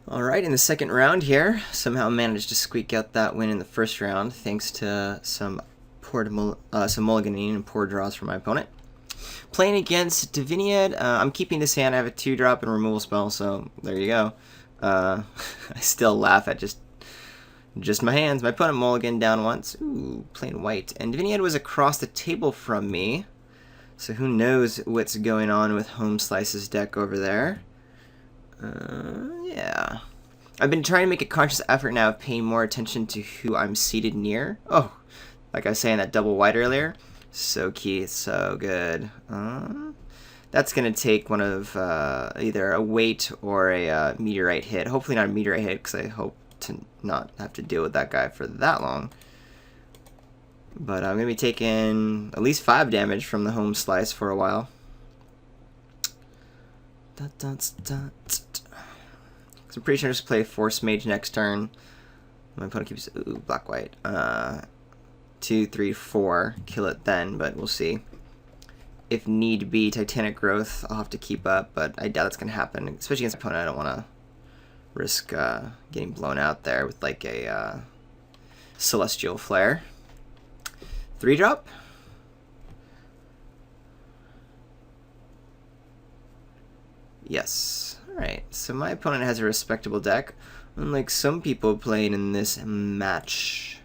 Alright, in the second round here, somehow managed to squeak out that win in the first round thanks to some mulliganing and poor draws from my opponent. Playing against Diviniad, I'm keeping this hand. I have a 2-drop and removal spell, so there you go. I still laugh at just my hands. My opponent mulliganed down once. Ooh, playing white. And Diviniad was across the table from me, so who knows what's going on with Home Slice's deck over there. Yeah. I've been trying to make a conscious effort now of paying more attention to who I'm seated near. Oh, like I was saying that double white earlier. So key, so good. That's going to take one of either a weight or a meteorite hit. Hopefully not a meteorite hit, because I hope to not have to deal with that guy for that long. But I'm going to be taking at least 5 damage from the Home Slice for a while. I'm pretty sure I just play Force Mage next turn. My opponent keeps black white. 2, 3, 4. Kill it then, but we'll see. If need be, Titanic Growth I'll have to keep up, but I doubt it's gonna happen. Especially against my opponent, I don't want to risk getting blown out there with like a Celestial Flare. 3-drop. Yes. Alright, so my opponent has a respectable deck, unlike some people playing in this match.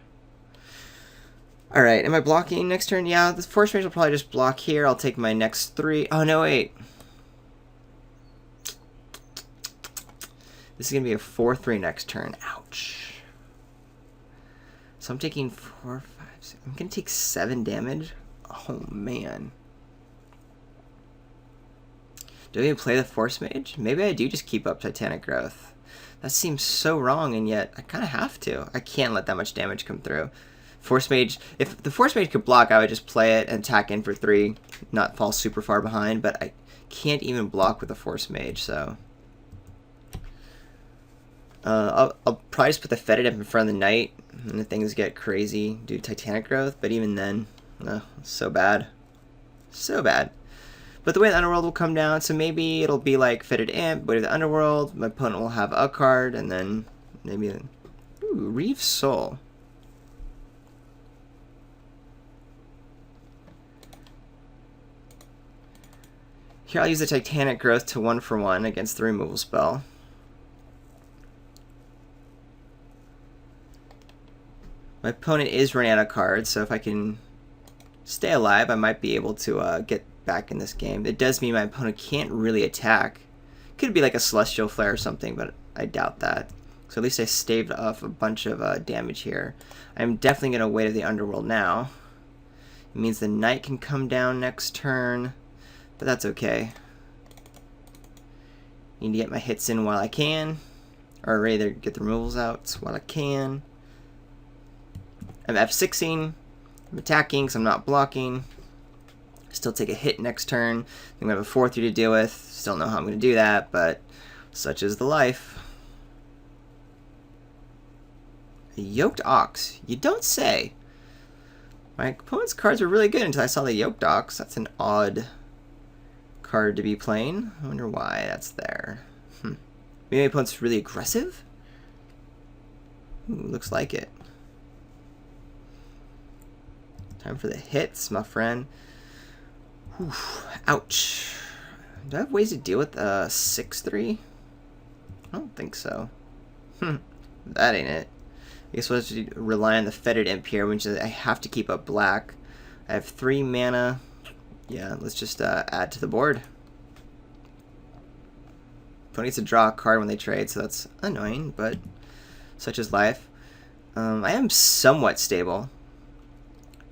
Alright, am I blocking next turn? Yeah, the Force Mage will probably just block here. I'll take my next 3. Oh, no, wait. This is going to be a 4-3 next turn. Ouch. So I'm taking 4, 5, 6. I'm going to take 7 damage? Oh, man. Do I even play the Force Mage? Maybe I do just keep up Titanic Growth. That seems so wrong, and yet I kind of have to. I can't let that much damage come through. Force Mage, if the Force Mage could block, I would just play it and attack in for 3, not fall super far behind, but I can't even block with the Force Mage, so... I'll probably just put the Fetid up in front of the Knight, and if things get crazy, do Titanic Growth, but even then, so bad. So bad. But the way the Underworld will come down, so maybe it'll be like Fetid Imp, but the Underworld, my opponent will have a card, and then maybe... Ooh, Reeve Soul. Here I'll use the Titanic Growth to 1-for-1 against the removal spell. My opponent is running out of cards, so if I can stay alive, I might be able to get back in this game. It does mean my opponent can't really attack. Could be like a Celestial Flare or something, but I doubt that. So at least I staved off a bunch of damage here. I'm definitely going to wait at the Underworld now. It means the Knight can come down next turn, but that's okay. Need to get my hits in while I can, or rather get the removals out while I can. I'm F6ing, I'm attacking because I'm not blocking. Still take a hit next turn. I'm going to have a 4-3 to deal with. Still know how I'm going to do that, but such is the life. A Yoked Ox. You don't say. My opponent's cards were really good until I saw the Yoked Ox. That's an odd card to be playing. I wonder why that's there. Maybe my opponent's really aggressive? Ooh, looks like it. Time for the hits, my friend. Whew, ouch. Do I have ways to deal with 6-3? I don't think so. That ain't it. I guess we'll have to rely on the Fetid Imp here, which is I have to keep up black. I have 3 mana. Yeah, let's just add to the board. Opponent needs to draw a card when they trade, so that's annoying, but such is life. I am somewhat stable.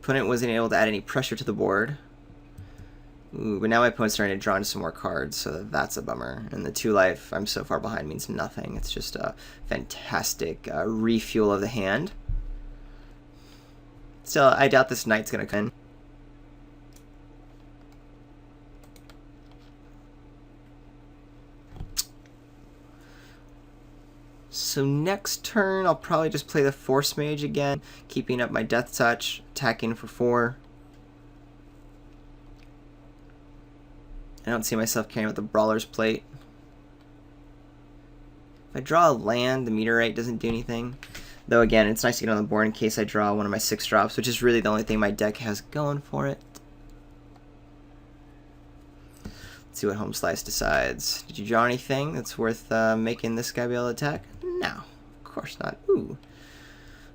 Opponent wasn't able to add any pressure to the board. Ooh, but now my opponent's starting to draw into some more cards, so that's a bummer. And the 2 life I'm so far behind means nothing. It's just a fantastic refuel of the hand. Still, I doubt this Knight's going to come in. So next turn, I'll probably just play the Force Mage again, keeping up my Death Touch, attacking for 4. I don't see myself carrying with the Brawler's Plate. If I draw a land, the meteorite doesn't do anything. Though again, it's nice to get on the board in case I draw one of my 6 drops, which is really the only thing my deck has going for it. Let's see what Home Slice decides. Did you draw anything that's worth making this guy be able to attack? No, of course not. Ooh.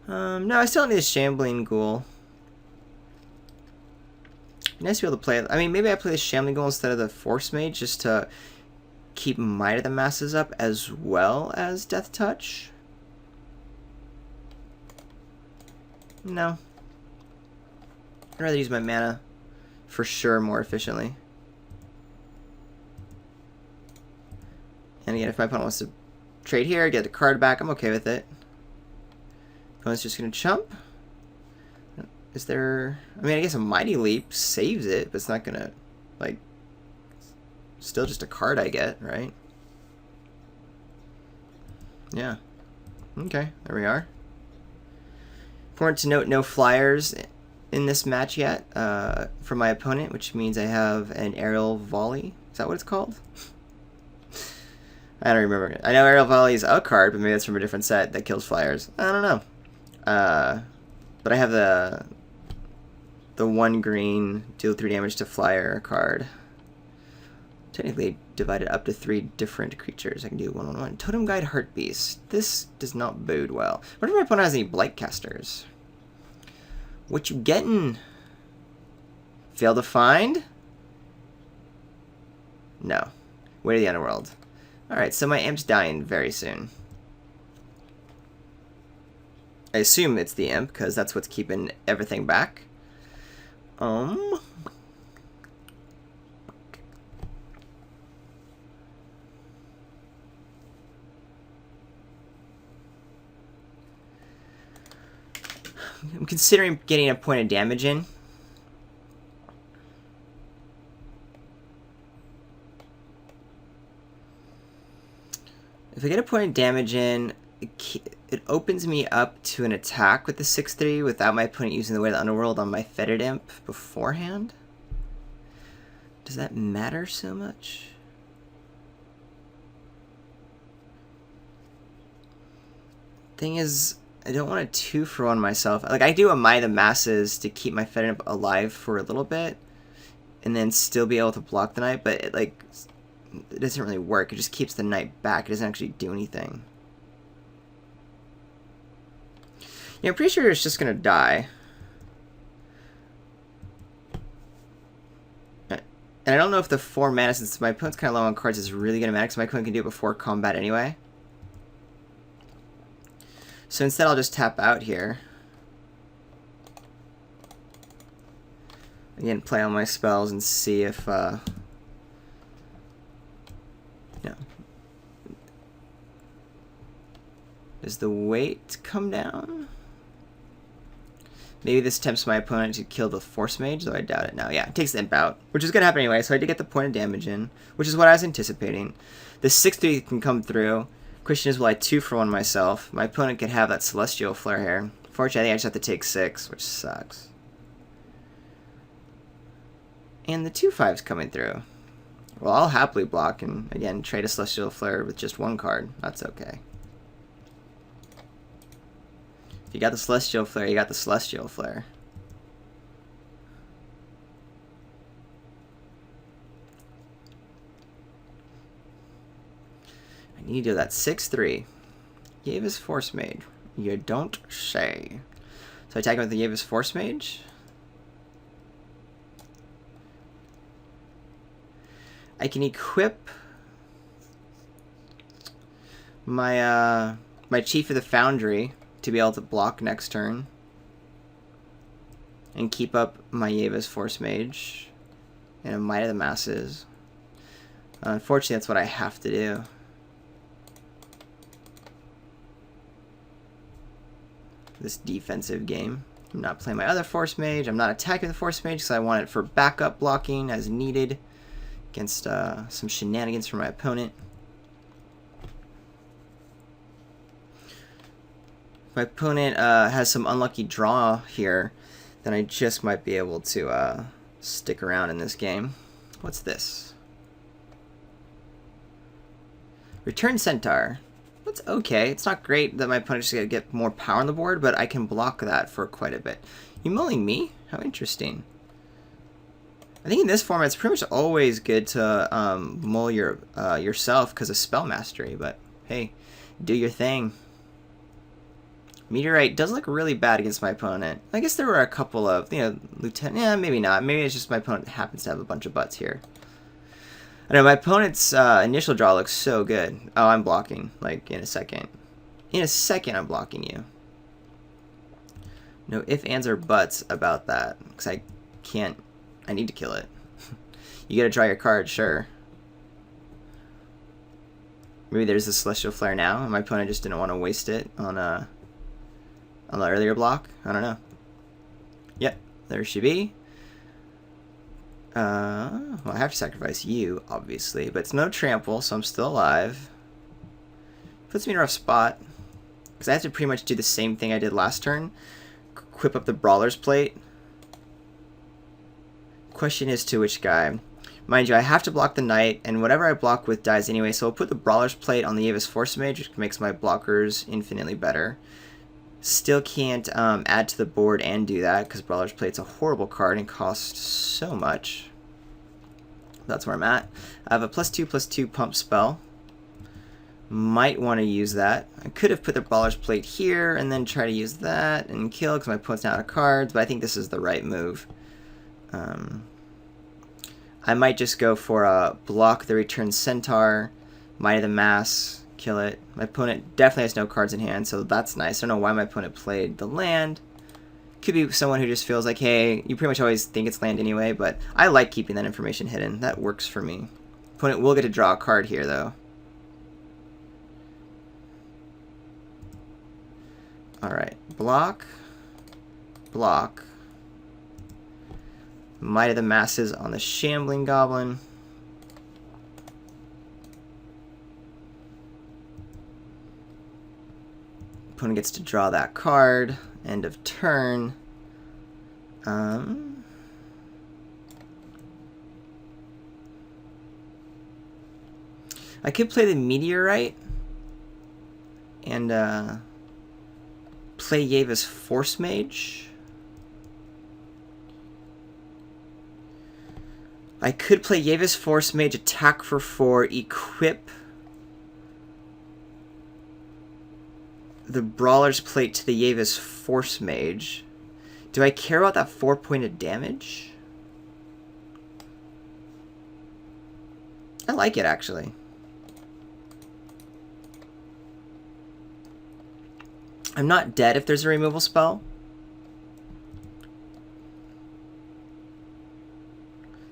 No, I still need a Shambling Ghoul. Nice to be able to play it. I mean, maybe I play the Shambling Ghoul instead of the Force Mage just to keep Might of the Masses up as well as Death Touch. No. I'd rather use my mana for sure more efficiently. And again, if my opponent wants to trade here, get the card back, I'm okay with it. Opponent's just going to chump. Is there... I mean, I guess a Mighty Leap saves it, but it's not going to, like... Still just a card I get, right? Yeah. Okay, there we are. Important to note, no flyers in this match yet for my opponent, which means I have an Aerial Volley. Is that what it's called? I don't remember. I know Aerial Volley is a card, but maybe that's from a different set that kills flyers. I don't know. But I have the 1 green, deal 3 damage to flyer card. Technically divided up to 3 different creatures. I can do 1/1/1. Totem Guide Heartbeast. This does not bode well. What if my opponent has any Blightcasters? What you getting? Fail to find? No. Way to the Underworld. Alright, so my Imp's dying very soon. I assume it's the Imp, because that's what's keeping everything back. I'm considering getting a point of damage in. If I get a point of damage in, it opens me up to an attack with the 6/3 without my opponent using the Way of the Underworld on my Fetid Imp beforehand. Does that matter so much? Thing is, I don't want a 2-for-1 myself. Like, I do a Might of the Masses to keep my Fetid Imp alive for a little bit, and then still be able to block the Knight, but it doesn't really work. It just keeps the Knight back. It doesn't actually do anything. Yeah, I'm pretty sure it's just gonna die. And I don't know if the 4 mana, since my opponent's kind of low on cards, is really gonna matter, because my opponent can do it before combat anyway. So instead I'll just tap out here. Again, play all my spells and see if, does the weight come down? Maybe this tempts my opponent to kill the Force Mage, though I doubt it now. Yeah, it takes the Imp out, which is going to happen anyway, so I did get the point of damage in, which is what I was anticipating. The 6/3 can come through. Question is, will I 2-for-1 myself? My opponent could have that Celestial Flare here. Fortunately, I think I just have to take 6, which sucks. And the 2/5's coming through. Well, I'll happily block and, again, trade a Celestial Flare with just 1 card. That's okay. If you got the Celestial Flare, you got the Celestial Flare. I need to do that 6/3. Yavis Force Mage. You don't say. So I attack him with the Yavis Force Mage. I can equip my my Chief of the Foundry to be able to block next turn and keep up my Yavis Force Mage and a Might of the Masses. Unfortunately, that's what I have to do. This defensive game. I'm not playing my other Force Mage. I'm not attacking the Force Mage because I want it for backup blocking as needed against some shenanigans from my opponent. If my opponent has some unlucky draw here, then I just might be able to stick around in this game. What's this? Return Centaur. it's okay. It's not great that my opponent's going to get more power on the board, but I can block that for quite a bit. You mulling me? How interesting. I think in this format, it's pretty much always good to mull yourself because of spell mastery, but hey, do your thing. Meteorite does look really bad against my opponent. I guess there were a couple of, Lieutenant, yeah, maybe not. Maybe it's just my opponent happens to have a bunch of butts here. I know, my opponent's initial draw looks so good. Oh, I'm blocking, like, in a second. In a second, I'm blocking you. No ifs, ands, or buts about that, because I can't, I need to kill it. You gotta draw your card, sure. Maybe there's a Celestial Flare now, and my opponent just didn't want to waste it on the earlier block. I don't know. Yep, there she be. Well, I have to sacrifice you, obviously, but it's no trample, so I'm still alive. Puts me in a rough spot, because I have to pretty much do the same thing I did last turn. Equip up the Brawler's Plate. Question is to which guy. Mind you, I have to block the Knight, and whatever I block with dies anyway, so I'll put the Brawler's Plate on the Avis Force Mage, which makes my blockers infinitely better. Still can't add to the board and do that, because Brawler's Plate's a horrible card and costs so much. That's where I'm at. I have a +2/+2 pump spell. Might want to use that. I could have put the Brawler's Plate here and then try to use that and kill, because my opponent's out of cards, but I think this is the right move. I might just go for a block the Return Centaur, Might of the Mass, kill it. My opponent definitely has no cards in hand, so that's nice. I don't know why my opponent played the land. Could be someone who just feels like, hey, you pretty much always think it's land anyway, but I like keeping that information hidden. That works for me. Opponent will get to draw a card here, though. Alright, block, block. Might of the Masses on the Shambling Goblin. Opponent gets to draw that card. End of turn. I could play the Meteorite and play Yavis Force Mage. I could play Yavis Force Mage, attack for 4, equip the Brawler's Plate to the Yavis Force Mage. Do I care about that 4-pointed damage? I like it, actually. I'm not dead if there's a removal spell.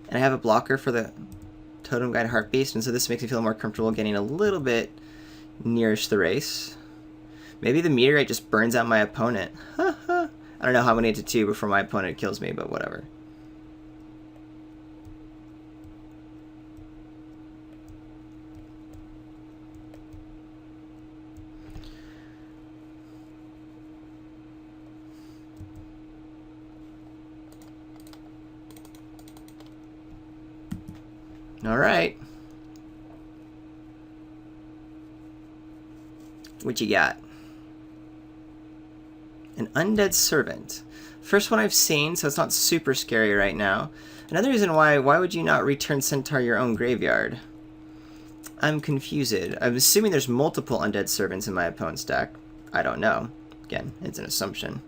And I have a blocker for the Totem Guide Heartbeast, and so this makes me feel more comfortable getting a little bit nearish the race. Maybe the Meteorite just burns out my opponent. I don't know how I'm going to get to 2 before my opponent kills me, but whatever. All right. What you got? An Undead Servant. First one I've seen, so it's not super scary right now. Another reason why would you not return Centaur your own graveyard? I'm confused. I'm assuming there's multiple Undead Servants in my opponent's deck. I don't know. Again, it's an assumption.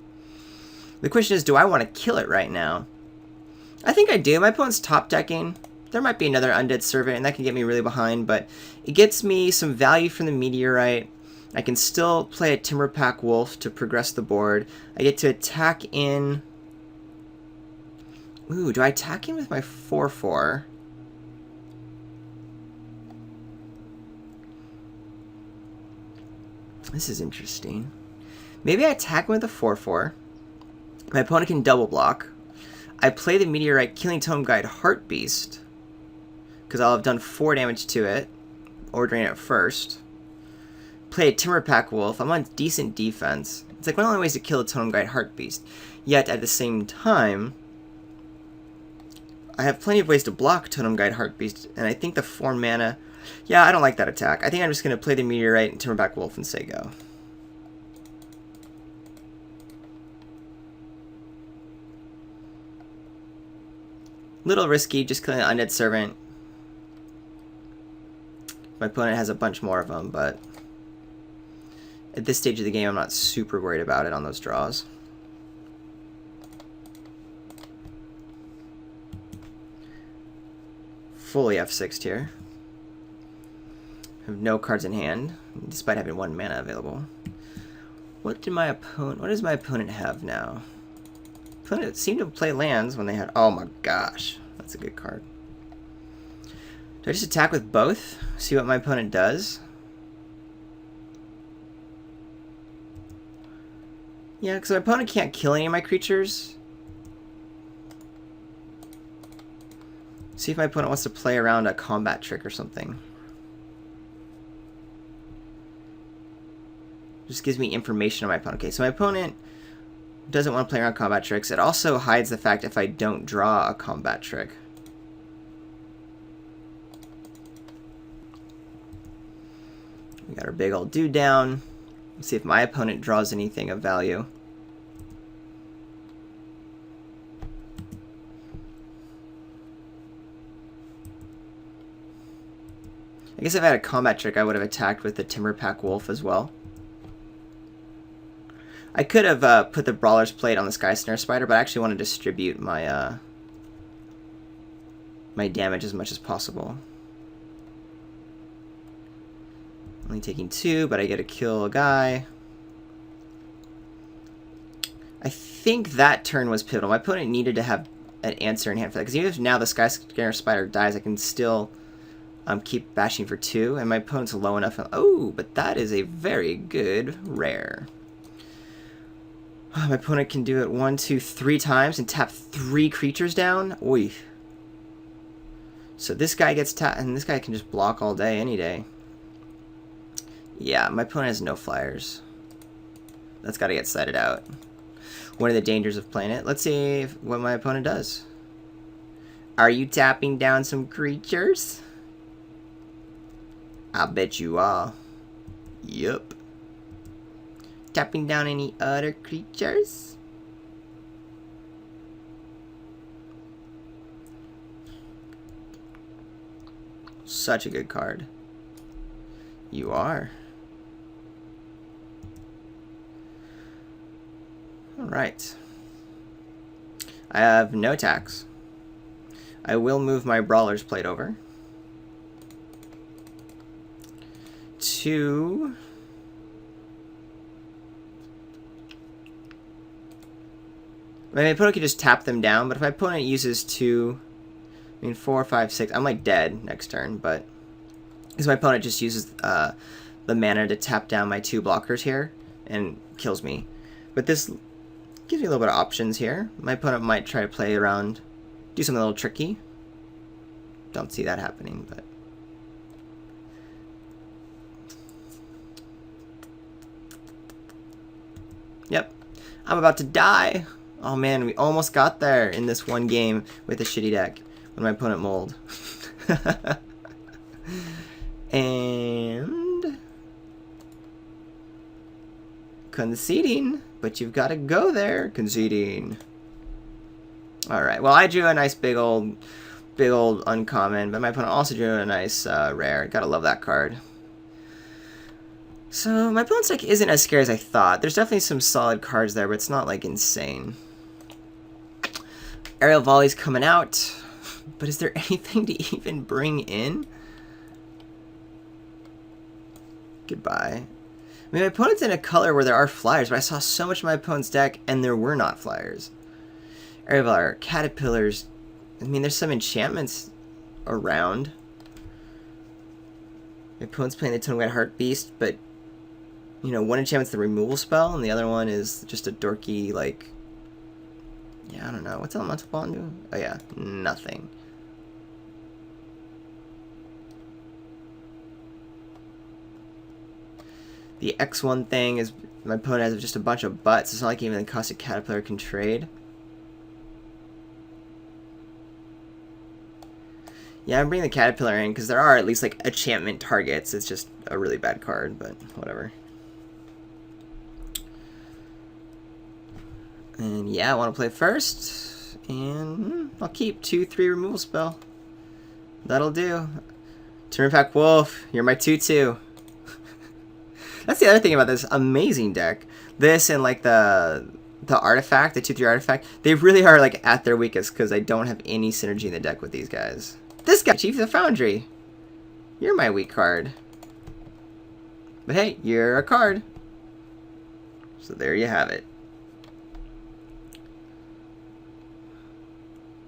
The question is, do I want to kill it right now? I think I do. My opponent's top decking. There might be another Undead Servant, and that can get me really behind, but it gets me some value from the Meteorite. I can still play a Timberpack Wolf to progress the board. I get to attack in... Ooh, do I attack in with my 4/4? This is interesting. Maybe I attack with a 4/4. My opponent can double block. I play the Meteorite, killing Totem Guide Heartbeast, because I'll have done 4 damage to it, ordering it first. Play a Timberpack Wolf. I'm on decent defense. It's like one of the only ways to kill a Totem Guide Heartbeast. Yet, at the same time, I have plenty of ways to block Totem Guide Heartbeast, and I think the 4 mana Yeah, I don't like that attack. I think I'm just going to play the Meteorite and Timberback Wolf and say go. Little risky, just killing an Undead Servant. My opponent has a bunch more of them, but at this stage of the game, I'm not super worried about it on those draws. Fully F6'd here. I have no cards in hand, despite having 1 mana available. What does my opponent have now? Opponent seemed to play lands when they had... Oh my gosh, that's a good card. Do I just attack with both? See what my opponent does? Yeah, because my opponent can't kill any of my creatures. See if my opponent wants to play around a combat trick or something. Just gives me information on my opponent. Okay, so my opponent doesn't want to play around combat tricks. It also hides the fact if I don't draw a combat trick. We got our big old dude down. Let's see if my opponent draws anything of value. I guess if I had a combat trick, I would have attacked with the Timberpack Wolf as well. I could have put the Brawler's Plate on the Sky Snare Spider, but I actually want to distribute my my damage as much as possible. Only taking 2, but I get to kill a guy. I think that turn was pivotal. My opponent needed to have an answer in hand for that, because even if now the Sky Snare Spider dies, I can still keep bashing for 2, and my opponent's low enough. Oh, but that is a very good rare. My opponent can do it 1, 2, 3 times and tap 3 creatures down. Oy. So this guy gets tapped, and this guy can just block all day, any day. Yeah, my opponent has no flyers. That's got to get sided out. One of the dangers of playing it. Let's see what my opponent does. Are you tapping down some creatures? I bet you are. Yup. Tapping down any other creatures? Such a good card. You are. Alright. I have no attacks. I will move my Brawler's Plate over to... My opponent can just tap them down, but if my opponent uses 2, 4, 5, 6, I'm like dead next turn, but because my opponent just uses the mana to tap down my 2 blockers here and kills me. But this gives me a little bit of options here. My opponent might try to play around, do something a little tricky. Don't see that happening, but... Yep. I'm about to die! Oh man, we almost got there in this one game with a shitty deck when my opponent mulled. And... conceding, but you've got to go there. Conceding. Alright, well I drew a nice big old uncommon, but my opponent also drew a nice rare. Gotta love that card. So my opponent's deck isn't as scary as I thought. There's definitely some solid cards there, but it's not like insane. Aerial Volley's coming out, but is there anything to even bring in? Goodbye. I mean, my opponent's in a color where there are flyers, but I saw so much of my opponent's deck, and there were not flyers. Aerial Volley, Caterpillars. I mean, there's some enchantments around. My opponent's playing the Totem-Guide Heartbeast, but, you know, one enchantment's the removal spell, and the other one is just a dorky, like... Yeah, I don't know. What's Elemental Bond do? Oh, yeah. Nothing. The X1 thing is... My opponent has just a bunch of butts. It's not like even the Caustic Caterpillar can trade. Yeah, I'm bringing the Caterpillar in because there are at least like enchantment targets. It's just a really bad card, but whatever. And yeah, I want to play first, and I'll keep 2/3 removal spell. That'll do. Turn back Wolf, you're my 2/2. That's the other thing about this amazing deck. This and like the artifact, the 2/3 artifact, they really are like at their weakest because I don't have any synergy in the deck with these guys. This guy, Chief of the Foundry, you're my weak card. But hey, you're a card. So there you have it.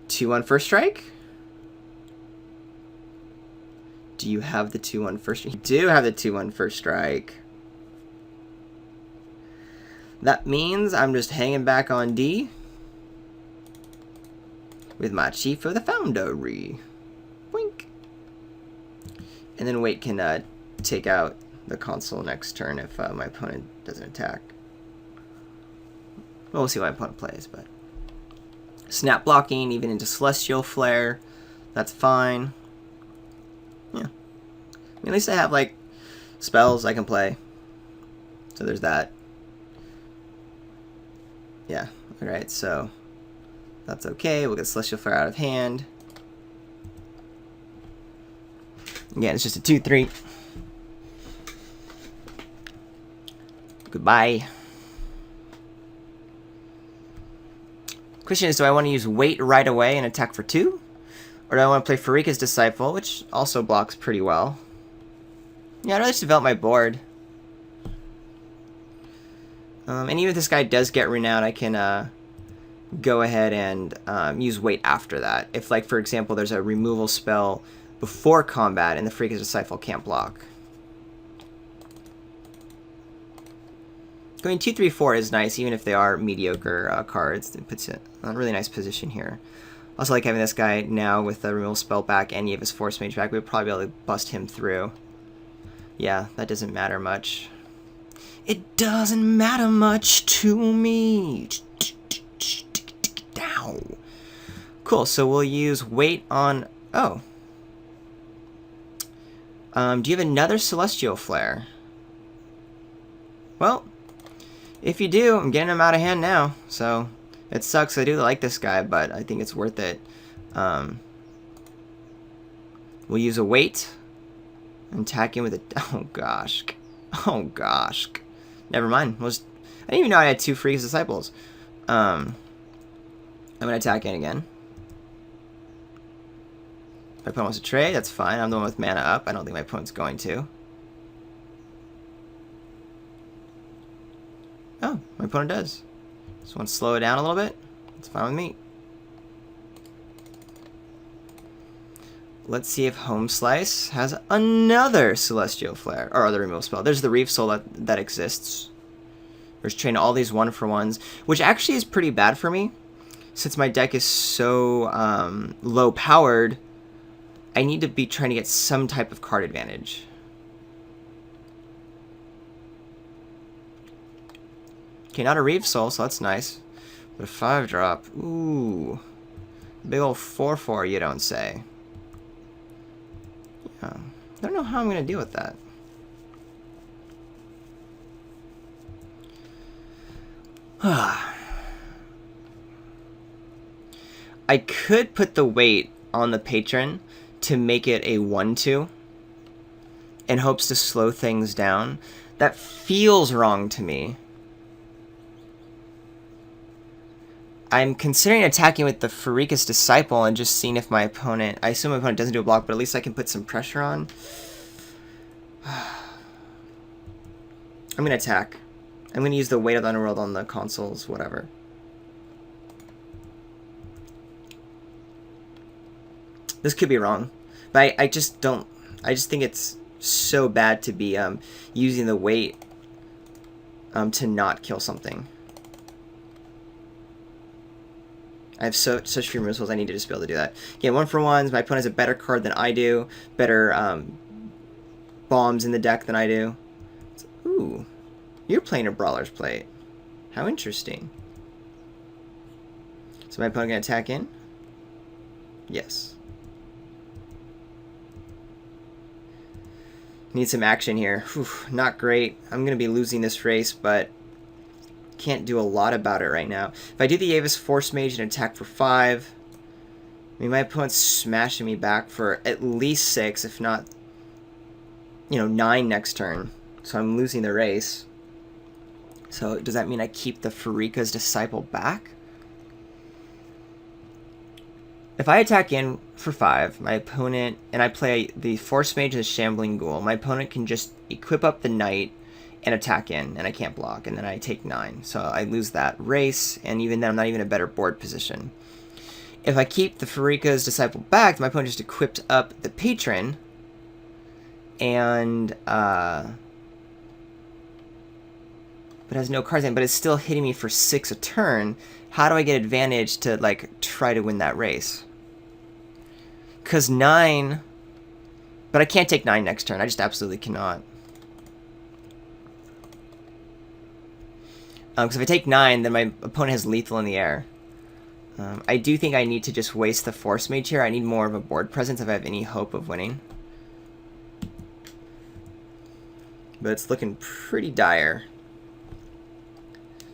2/1 first strike? Do you have the 2/1 first strike? You do have the 2/1 first strike. That means I'm just hanging back on D with my Chief of the Foundry. Boink. And then Wait can take out the console next turn if my opponent doesn't attack. Well, we'll see what my opponent plays, but snap blocking even into Celestial Flare, that's fine. Yeah, I mean, at least I have like spells I can play, so there's that. Yeah, alright, so that's okay. We'll get Celestial Flare out of hand. Again, it's just a 2/3. Goodbye. Question is, do I want to use Wait right away and attack for 2? Or do I want to play Pharika's Disciple, which also blocks pretty well? Yeah, I'd rather just develop my board. And even if this guy does get Renowned, I can go ahead and use Wait after that. If, like, for example, there's a removal spell before combat and the Pharika's Disciple can't block. Going 2/3/4 is nice, even if they are mediocre cards. It puts it in a really nice position here. Also like having this guy now with the removal spell back and you have his Force Mage back. We would probably be able to bust him through. Yeah, that doesn't matter much. It doesn't matter much to me. Down. Cool, so we'll use Wait on... Oh. Do you have another Celestial Flare? Well, if you do, I'm getting him out of hand now, so it sucks. I do like this guy, but I think it's worth it. We'll use a Wait and attack him with a... Oh, gosh. Oh, gosh. Never mind. I didn't even know I had 2 Pharika's Disciples. I'm going to attack in again. My opponent wants to trade, that's fine. I'm the one with mana up. I don't think my opponent's going to. Oh, my opponent does. Just want to slow it down a little bit. It's fine with me. Let's see if Home Slice has another Celestial Flare, or other removal spell. There's the Reef Soul that exists. There's train all these 1-for-1s, which actually is pretty bad for me. Since my deck is so low powered, I need to be trying to get some type of card advantage. Okay, not a Reef Soul, so that's nice. But a 5-drop, ooh. Big ol' 4/4, you don't say. Yeah, I don't know how I'm going to deal with that. I could put the Wait on the Patron to make it a 1/2 in hopes to slow things down. That feels wrong to me. I'm considering attacking with the Pharika's Disciple and just seeing if my opponent... I assume my opponent doesn't do a block, but at least I can put some pressure on. I'm going to attack. I'm going to use the Weight of the Underworld on the consoles, whatever. This could be wrong, but I just don't... I just think it's so bad to be using the Weight to not kill something. I have such few removals, I need to just be able to do that. Again, 1-for-1s, my opponent has a better card than I do, better bombs in the deck than I do. Ooh, you're playing a Brawler's Plate. How interesting. So my opponent going to attack in? Yes. Need some action here. Whew, not great. I'm going to be losing this race, but can't do a lot about it right now. If I do the Avis Force Mage and attack for 5, I mean, my opponent's smashing me back for at least 6, if not, 9 next turn. So I'm losing the race. So does that mean I keep the Pharika's Disciple back? If I attack in for 5, my opponent, and I play the Force Mage and the Shambling Ghoul, my opponent can just equip up the Knight and attack in, and I can't block, and then I take 9. So I lose that race, and even then I'm not even in a better board position. If I keep the Pharika's Disciple back, my opponent just equipped up the Patron, and, but has no cards in, but it's still hitting me for 6 a turn. How do I get advantage to, try to win that race? Because 9... But I can't take 9 next turn. I just absolutely cannot. Because if I take 9, then my opponent has lethal in the air. I do think I need to just waste the Force Mage here. I need more of a board presence if I have any hope of winning. But it's looking pretty dire.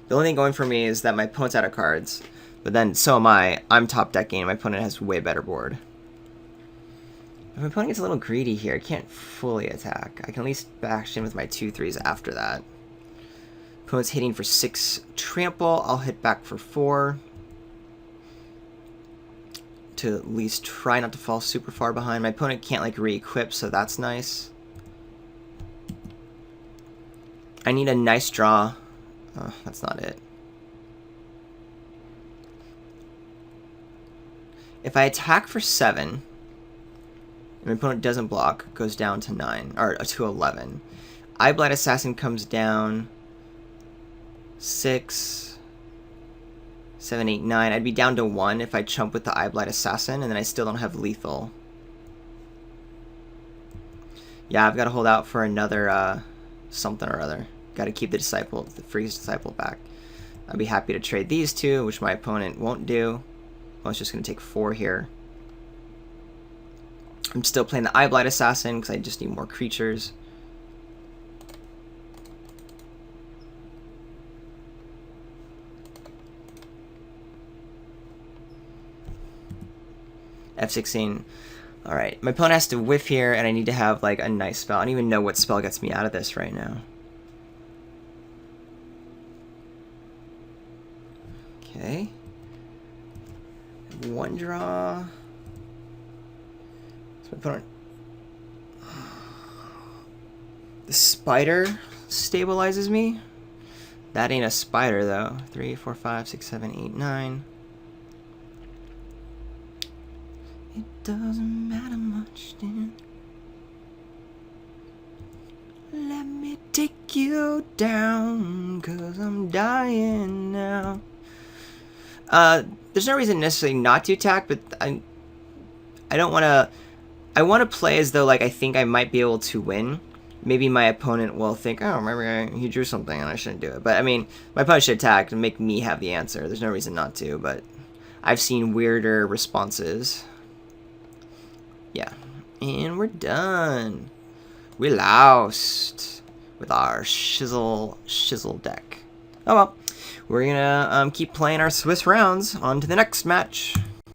The only thing going for me is that my opponent's out of cards. But then, so am I. I'm top decking, and my opponent has way better board. If my opponent gets a little greedy here, I can't fully attack. I can at least bash in with my 2/3s after that. Opponent's hitting for 6 trample. I'll hit back for 4. To at least try not to fall super far behind. My opponent can't, re-equip, so that's nice. I need a nice draw. Oh, that's not it. If I attack for 7, and my opponent doesn't block, goes down to 9, or to 11. Eyeblight Assassin comes down 6, 7, 8, 9. I'd be down to 1 if I chump with the Eyeblight Assassin, and then I still don't have lethal. Yeah, I've got to hold out for another something or other. Got to keep the Pharika's Disciple back. I'd be happy to trade these two, which my opponent won't do. Well, it's just going to take 4 here. I'm still playing the Eyeblight Assassin because I just need more creatures. F16. Alright, my opponent has to whiff here, and I need to have, a nice spell. I don't even know what spell gets me out of this right now. Okay. 1 draw. So my opponent... The spider stabilizes me. That ain't a spider, though. 3, 4, 5, 6, 7, 8, 9. It doesn't matter much, then. Let me take you down, 'cause I'm dying now. There's no reason necessarily not to attack, but I don't want to... I want to play as though, I think I might be able to win. Maybe my opponent will think, oh, maybe he drew something and I shouldn't do it. But, I mean, my opponent should attack and make me have the answer. There's no reason not to, but I've seen weirder responses. Yeah. And we're done. We lost with our shizzle deck. Oh well. We're gonna keep playing our Swiss rounds. On to the next match.